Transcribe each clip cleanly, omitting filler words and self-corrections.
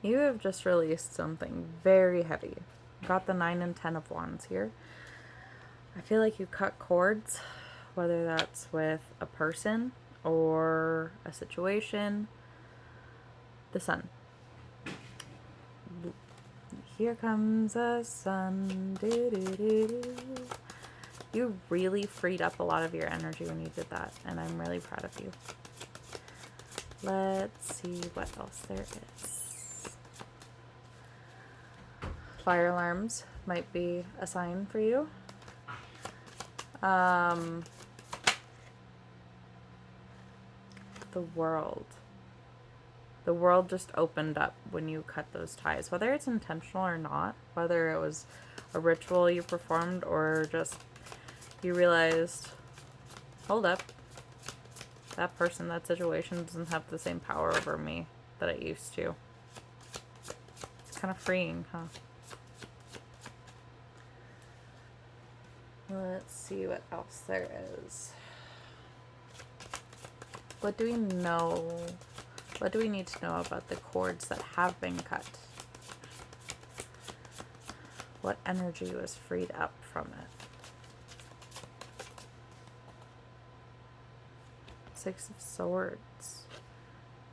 You have just released something very heavy. Got the 9 and 10 of Wands here. I feel like you cut cords, whether that's with a person or a situation. The sun. Here comes the sun. Doo, doo, doo, doo. You really freed up a lot of your energy when you did that, and I'm really proud of you. Let's see what else there is. Fire alarms might be a sign for you. The world. The world just opened up when you cut those ties, whether it's intentional or not, whether it was a ritual you performed or just you realized, hold up, that person, that situation doesn't have the same power over me that it used to. It's kind of freeing, huh? Let's see what else there is. What do we know? What do we need to know about the cords that have been cut? What energy was freed up from it? Six of Swords.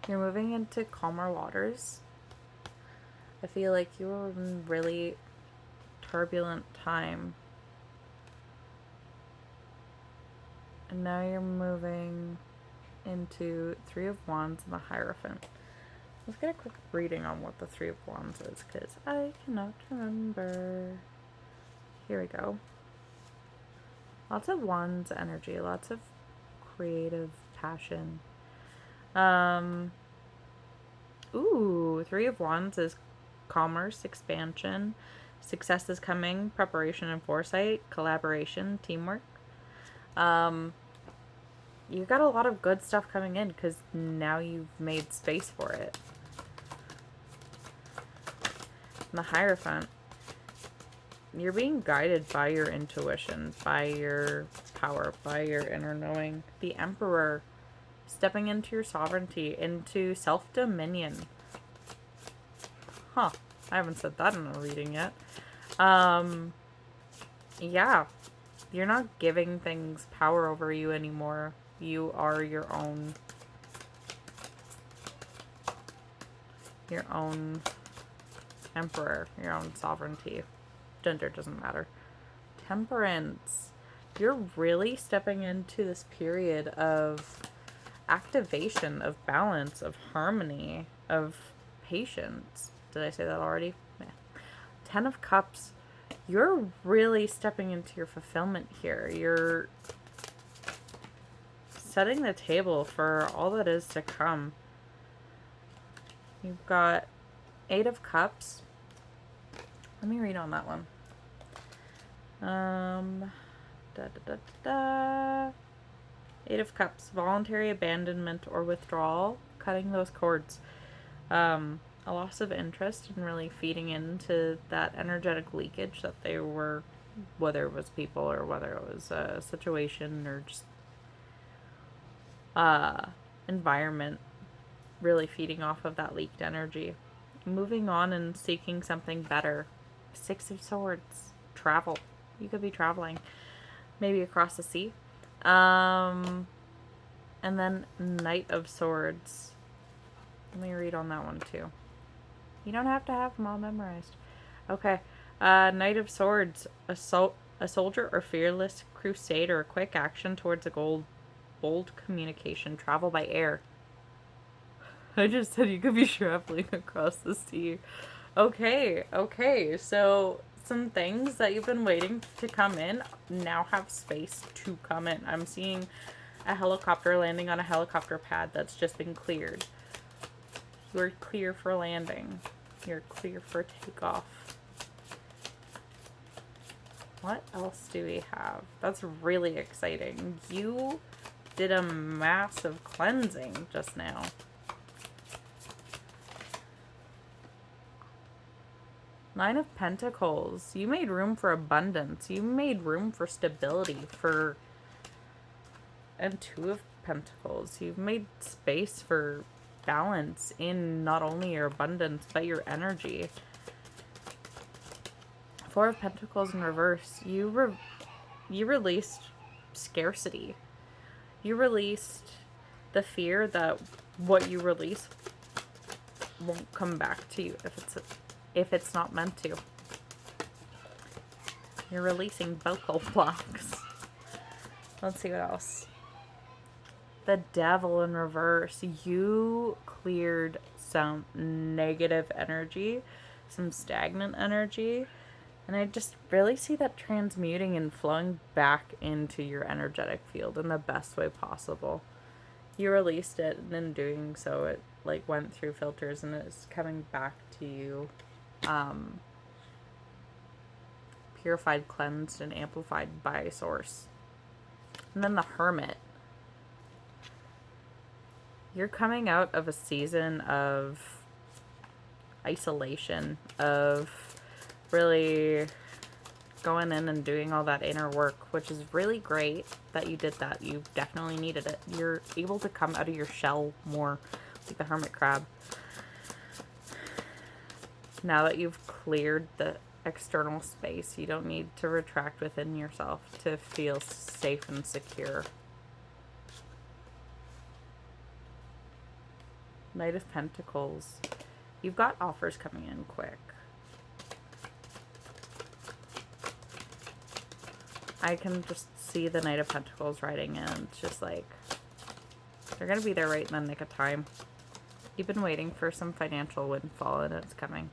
You're moving into calmer waters. I feel like you were in a really turbulent time. And now you're moving into Three of Wands and the Hierophant. Let's get a quick reading on what the Three of Wands is, because I cannot remember. Here we go. Lots of Wands energy, lots of creative passion. Three of Wands is commerce, expansion, success is coming, preparation and foresight, collaboration, teamwork. You got a lot of good stuff coming in because now you've made space for it. And the Hierophant, you're being guided by your intuition, by your power, by your inner knowing. The Emperor, stepping into your sovereignty, into self-dominion. Huh. I haven't said that in a reading yet. Yeah. You're not giving things power over you anymore. You are your own emperor, your own sovereignty. Gender doesn't matter. Temperance. You're really stepping into this period of activation, of balance, of harmony, of patience. Did I say that already? Yeah. 10 of Cups. You're really stepping into your fulfillment here. You're setting the table for all that is to come. You've got 8 of Cups. Let me read on that one. Eight of Cups. Voluntary abandonment or withdrawal. Cutting those cords. A loss of interest and really feeding into that energetic leakage that they were, whether it was people or whether it was a situation or just environment, really feeding off of that leaked energy. Moving on and seeking something better. 6 of Swords. Travel. You could be traveling. Maybe across the sea. And then Knight of Swords. Let me read on that one too. You don't have to have them all memorized. Okay. Knight of Swords. A soldier or fearless crusade or a quick action towards a goal. Bold communication. Travel by air. I just said you could be traveling across the sea. Okay. So some things that you've been waiting to come in now have space to come in. I'm seeing a helicopter landing on a helicopter pad that's just been cleared. You're clear for landing. You're clear for takeoff. What else do we have? That's really exciting. You did a massive cleansing just now. Nine of Pentacles. You made room for abundance. You made room for stability. And Two of Pentacles. You've made space for balance in not only your abundance, but your energy. Four of Pentacles in reverse. You released scarcity. You released the fear that what you release won't come back to you if it's not meant to. You're releasing vocal blocks. Let's see what else. The Devil in reverse. You cleared some negative energy, some stagnant energy, and I just really see that transmuting and flowing back into your energetic field in the best way possible. You released it, and in doing so, it like went through filters, and it's coming back to you purified, cleansed, and amplified by Source. And then the Hermit. You're coming out of a season of isolation, of really going in and doing all that inner work, which is really great that you did that. You definitely needed it. You're able to come out of your shell more, like the hermit crab. Now that you've cleared the external space, you don't need to retract within yourself to feel safe and secure. Knight of Pentacles. You've got offers coming in quick. I can just see the Knight of Pentacles riding in. It's just like, they're going to be there right in the nick of time. You've been waiting for some financial windfall, and it's coming.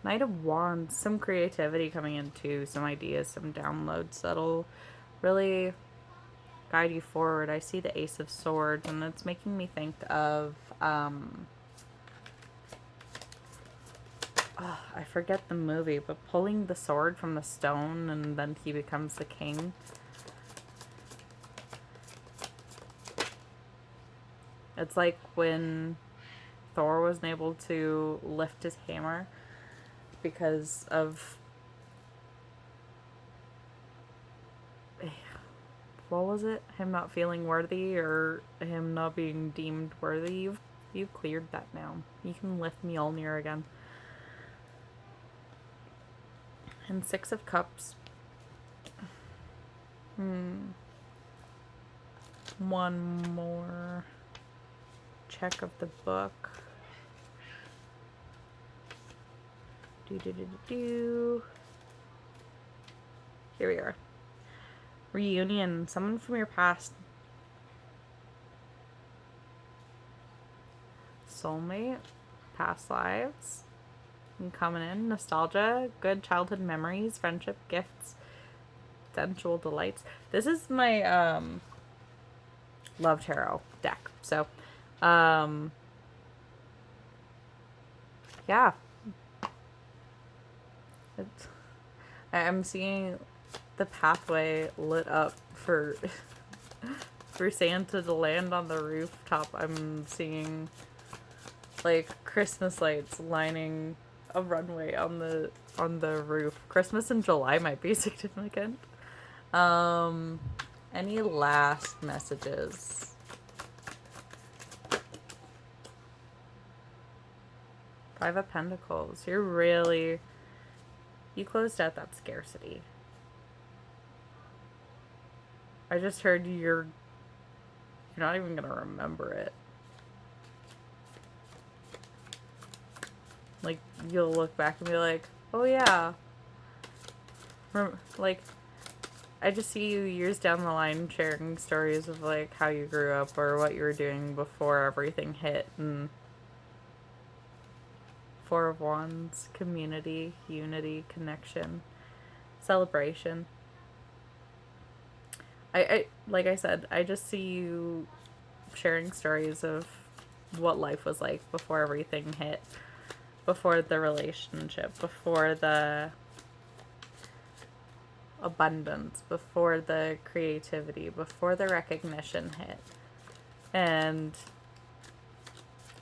Knight of Wands. Some creativity coming in too. Some ideas, some downloads that'll really guide you forward. I see the Ace of Swords, and it's making me think of I forget the movie, but pulling the sword from the stone and then he becomes the king. It's like when Thor wasn't able to lift his hammer because of, what was it? Him not feeling worthy, or him not being deemed worthy. You've cleared that now. You can lift Mjolnir again. And Six of Cups. One more check of the book. Here we are. Reunion. Someone from your past. Soulmate. Past lives. And coming in. Nostalgia. Good childhood memories. Friendship. Gifts. Sensual delights. This is my love tarot deck. So, yeah. I'm seeing the pathway lit up for for Santa to land on the rooftop. I'm seeing like Christmas lights lining a runway on the roof. Christmas in July might be significant. Any last messages? Five of Pentacles. You closed out that scarcity. I just heard you're not even gonna remember it. Like, you'll look back and be like, oh yeah. Like, I just see you years down the line sharing stories of like how you grew up or what you were doing before everything hit. And Four of Wands, community, unity, connection, celebration. I like I said, I just see you sharing stories of what life was like before everything hit, before the relationship, before the abundance, before the creativity, before the recognition hit. And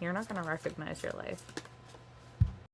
you're not going to recognize your life.